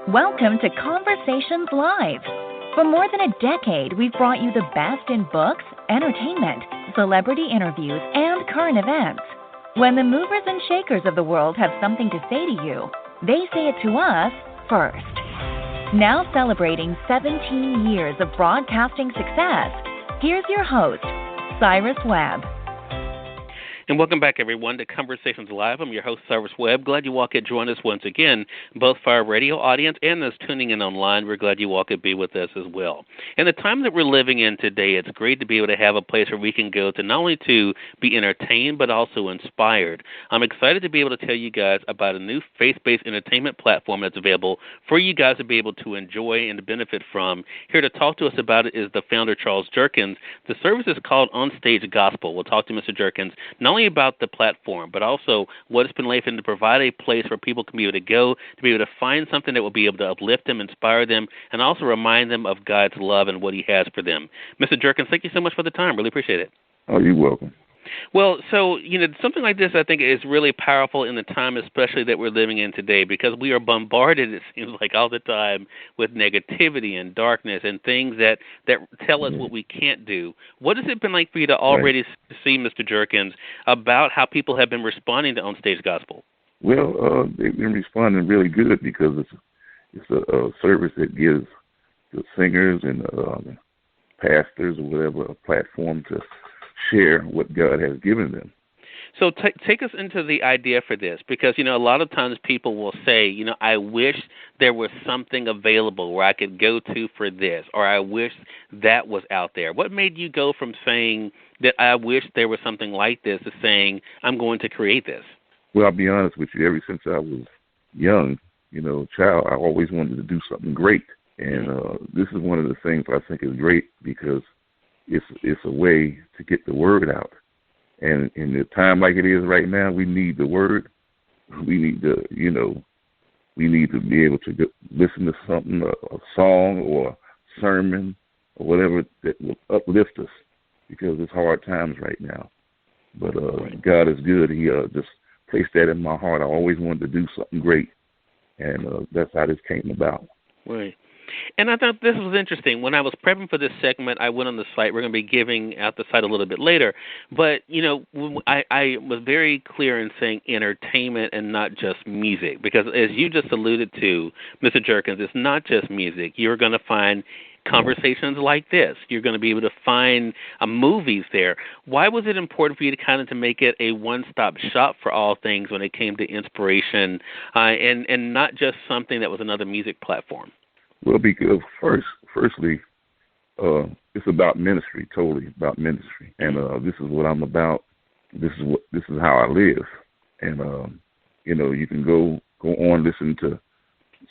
Welcome to Conversations Live. For more than a decade, we've brought you the best in books, entertainment, celebrity interviews, and current events. When the movers and shakers of the world have something to say to you, they say it to us first. Now celebrating 17 years of broadcasting success, here's your host, Cyrus Webb. And welcome back, everyone, to Conversations Live. I'm your host, Cyrus Webb. Glad you all could join us once again, both for our radio audience and those tuning in online. We're glad you all could be with us as well. In the time that we're living in today, it's great to be able to have a place where we can go to not only to be entertained, but also inspired. I'm excited to be able to tell you guys about a new faith-based entertainment platform that's available for you guys to be able to enjoy and to benefit from. Here to talk to us about it is the founder, Charles Jerkins. The service is called On Stage Gospel. We'll talk to Mr. Jerkins not only about the platform, but also what it's been like for him to provide a place where people can be able to go, to be able to find something that will be able to uplift them, inspire them, and also remind them of God's love and what he has for them. Mr. Jerkins, thank you so much for the time. Really appreciate it. Oh, you're welcome. Well, so, something like this I think is really powerful in the time especially that we're living in today, because we are bombarded, it seems like, all the time with negativity and darkness and things that tell us what we can't do. What has it been like for you to already see, Mr. Jerkins, about how people have been responding to On Stage Gospel? Well, they've been responding really good because it's a service that gives the singers and pastors or whatever a platform to share what God has given them. So take us into the idea for this, because, a lot of times people will say, I wish there was something available where I could go to for this, or I wish that was out there. What made you go from saying that I wish there was something like this to saying I'm going to create this? Well, I'll be honest with you. Ever since I was young, child, I always wanted to do something great. And this is one of the things I think is great because it's a way to get the word out. And in a time like it is right now, we need the word. We need to, we need to be able to listen to something, a song or a sermon or whatever that will uplift us, because it's hard times right now. But God is good. He just placed that in my heart. I always wanted to do something great, and that's how this came about. Right. And I thought this was interesting. When I was prepping for this segment, I went on the site. We're going to be giving out the site a little bit later. But, I was very clear in saying entertainment and not just music, because as you just alluded to, Mr. Jerkins, it's not just music. You're going to find conversations like this. You're going to be able to find movies there. Why was it important for you to make it a one-stop shop for all things when it came to inspiration and not just something that was another music platform? Well, because firstly, it's about ministry, totally about ministry, and this is what I'm about. This is how I live, and you can go on listen to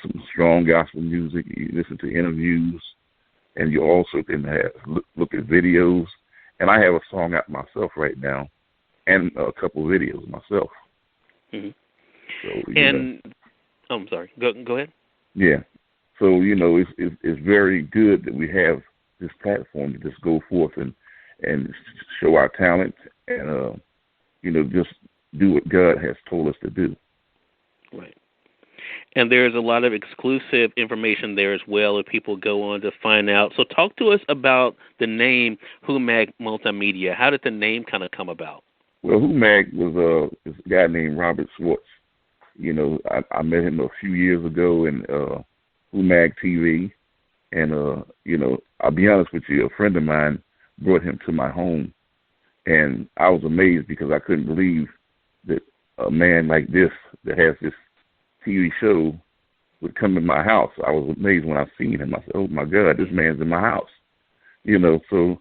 some strong gospel music, you listen to interviews, and you also can look at videos. And I have a song out myself right now, and a couple of videos myself. Mm-hmm. So, I'm sorry. Go ahead. Yeah. So, it's very good that we have this platform to just go forth and show our talent and, just do what God has told us to do. Right. And there's a lot of exclusive information there as well if people go on to find out. So talk to us about the name HUMAG Multimedia. How did the name kind of come about? Well, HUMAG was this guy named Robert Swartz. I met him a few years ago in HUMAG TV, and I'll be honest with you, a friend of mine brought him to my home, and I was amazed because I couldn't believe that a man like this that has this TV show would come in my house. I was amazed when I seen him. I said, "Oh my God, this man's in my house," So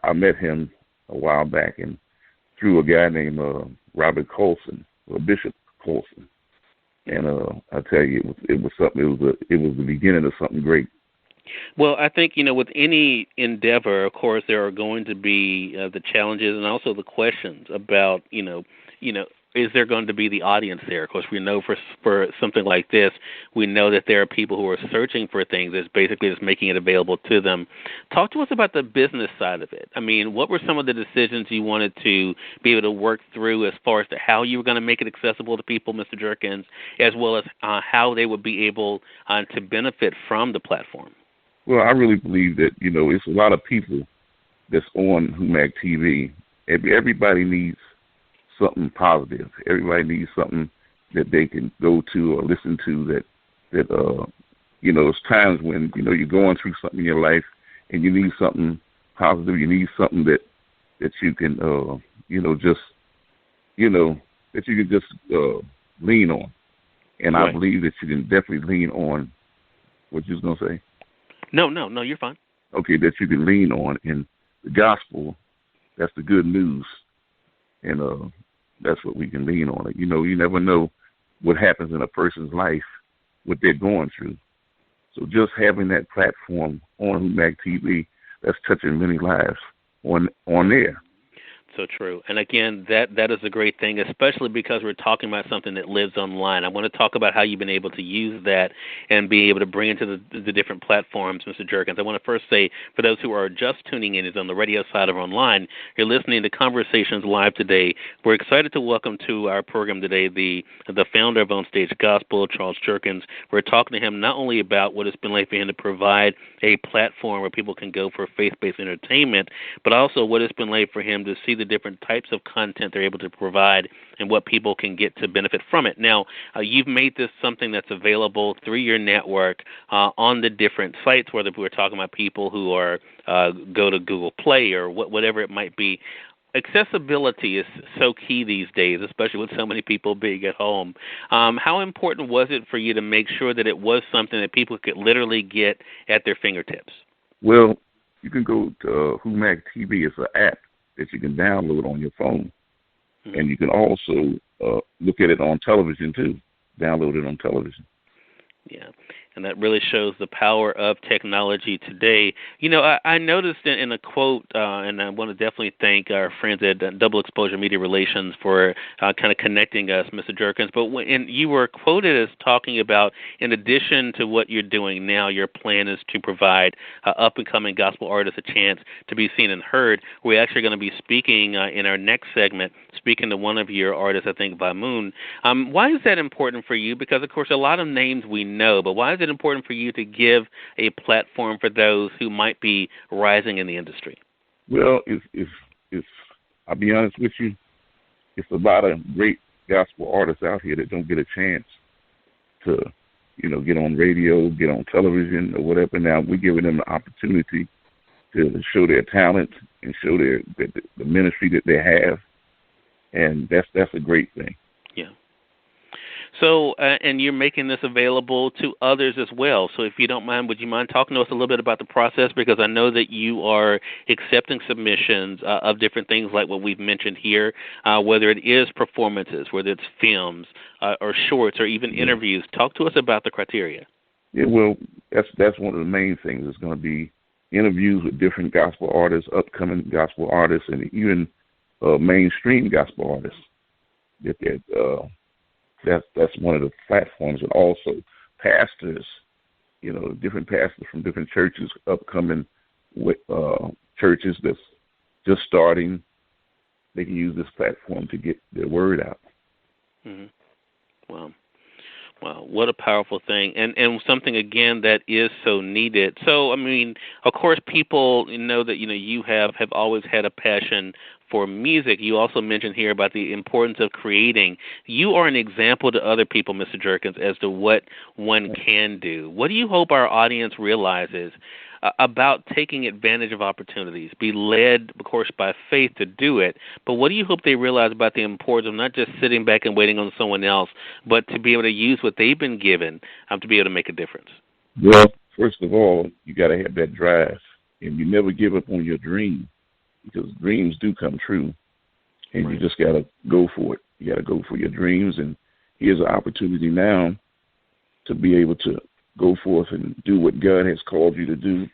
I met him a while back, and through a guy named Robert Colson, or Bishop Colson. And I tell you, it was something. It was the beginning of something great. Well, I think with any endeavor, of course, there are going to be the challenges and also the questions about is there going to be the audience there? Of course, we know for something like this, we know that there are people who are searching for things. It's basically just making it available to them. Talk to us about the business side of it. I mean, what were some of the decisions you wanted to be able to work through as far as to how you were going to make it accessible to people, Mr. Jerkins, as well as how they would be able to benefit from the platform? Well, I really believe that, it's a lot of people that's on HUMAC TV. Everybody needs something positive. Everybody needs something that they can go to or listen to that it's times when, you're going through something in your life and you need something positive. You need something that you can, that you can just lean on. And right. I believe that you can definitely lean on what you was going to say. No, you're fine. Okay, that you can lean on. And the gospel, that's the good news. And that's what we can lean on. You never know what happens in a person's life, what they're going through. So just having that platform on HUMAC TV, that's touching many lives on there. So true. And again, that is a great thing, especially because we're talking about something that lives online. I want to talk about how you've been able to use that and be able to bring it to the different platforms, Mr. Jerkins. I want to first say, for those who are just tuning in, is on the radio side or online, you're listening to Conversations Live today. We're excited to welcome to our program today the founder of On Stage Gospel, Charles Jerkins. We're talking to him not only about what it's been like for him to provide a platform where people can go for faith-based entertainment, but also what it's been like for him to see the different types of content they're able to provide and what people can get to benefit from it. Now, you've made this something that's available through your network on the different sites, whether we're talking about people who are go to Google Play or whatever it might be. Accessibility is so key these days, especially with so many people being at home. How important was it for you to make sure that it was something that people could literally get at their fingertips? Well, you can go to HUMAC TV. It's an app that you can download on your phone. Mm-hmm. And you can also look at it on television, too. Download it on television. Yeah, and that really shows the power of technology today. I noticed in a quote, and I want to definitely thank our friends at Double Exposure Media Relations for kind of connecting us, Mr. Jerkins, but you were quoted as talking about, in addition to what you're doing now, your plan is to provide up-and-coming gospel artists a chance to be seen and heard. We're actually going to be speaking in our next segment, speaking to one of your artists, I think, Vamoon. Why is that important for you? Because, of course, a lot of names we know, but why is it important for you to give a platform for those who might be rising in the industry? Well, it's I'll be honest with you, it's a lot of great gospel artists out here that don't get a chance to, get on radio, get on television or whatever. Now we're giving them the opportunity to show their talent and show the ministry that they have, and that's a great thing. Yeah. So, and you're making this available to others as well. So if you don't mind, would you mind talking to us a little bit about the process? Because I know that you are accepting submissions of different things like what we've mentioned here, whether it is performances, whether it's films or shorts or even interviews. Talk to us about the criteria. Yeah, well, that's one of the main things. It's going to be interviews with different gospel artists, upcoming gospel artists, and even mainstream gospel artists. That's one of the platforms, and also pastors, different pastors from different churches, upcoming with churches that's just starting. They can use this platform to get their word out. Mm-hmm. Wow, what a powerful thing, and something, again, that is so needed. So, I mean, of course, people know that, you have always had a passion for music. You also mentioned here about the importance of creating. You are an example to other people, Mr. Jerkins, as to what one can do. What do you hope our audience realizes about taking advantage of opportunities, be led, of course, by faith to do it, but what do you hope they realize about the importance of not just sitting back and waiting on someone else, but to be able to use what they've been given to be able to make a difference? Well, first of all, you got to have that drive, and you never give up on your dream, because dreams do come true, and You just got to go for it. You got to go for your dreams, and here's an opportunity now to be able to go forth and do what God has called you to do.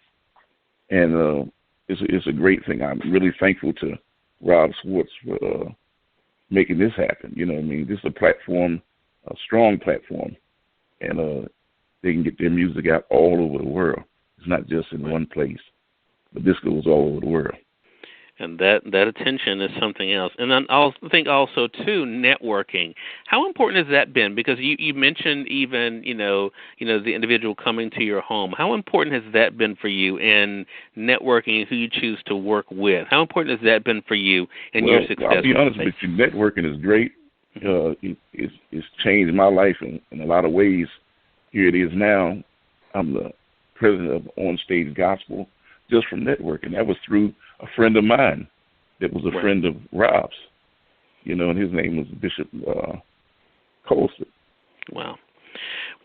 And it's a great thing. I'm really thankful to Rob Swartz for making this happen. You know what I mean? This is a platform, a strong platform, and they can get their music out all over the world. It's not just in one place, but this goes all over the world. And that attention is something else. And then I think also, too, networking. How important has that been? Because you mentioned even, the individual coming to your home. How important has that been for you in networking, who you choose to work with? How important has that been for you in your success? I'll be honest with you, networking is great. It's changed my life in a lot of ways. Here it is now. I'm the president of On Stage Gospel just from networking. That was through a friend of mine that was a friend of Rob's, and his name was Bishop Colson. Wow.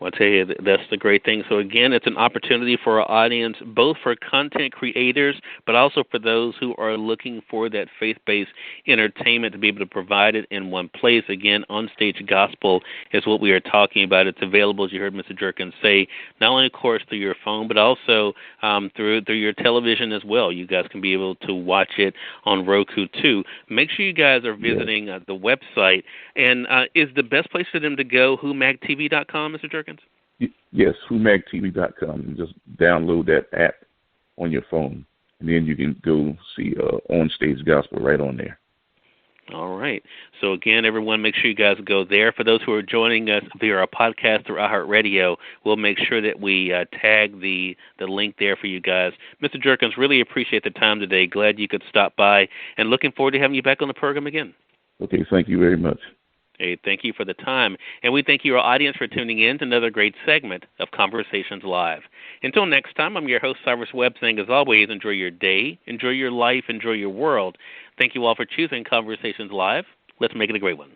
Well, I tell you, that's the great thing. So, again, it's an opportunity for our audience, both for content creators, but also for those who are looking for that faith-based entertainment to be able to provide it in one place. Again, On Stage Gospel is what we are talking about. It's available, as you heard Mr. Jerkins say, not only, of course, through your phone, but also through your television as well. You guys can be able to watch it on Roku, too. Make sure you guys are visiting the website. And is the best place for them to go whomagtv.com, Mr. Jerkins? Yes, whomagtv.com. Just download that app on your phone, and then you can go see On Stage Gospel right on there. All right. So, again, everyone, make sure you guys go there. For those who are joining us via our podcast through iHeartRadio, we'll make sure that we tag the link there for you guys. Mr. Jerkins, really appreciate the time today. Glad you could stop by, and looking forward to having you back on the program again. Okay, thank you very much. Hey, thank you for the time. And we thank you, our audience, for tuning in to another great segment of Conversations Live. Until next time, I'm your host, Cyrus Webb, saying, as always, enjoy your day, enjoy your life, enjoy your world. Thank you all for choosing Conversations Live. Let's make it a great one.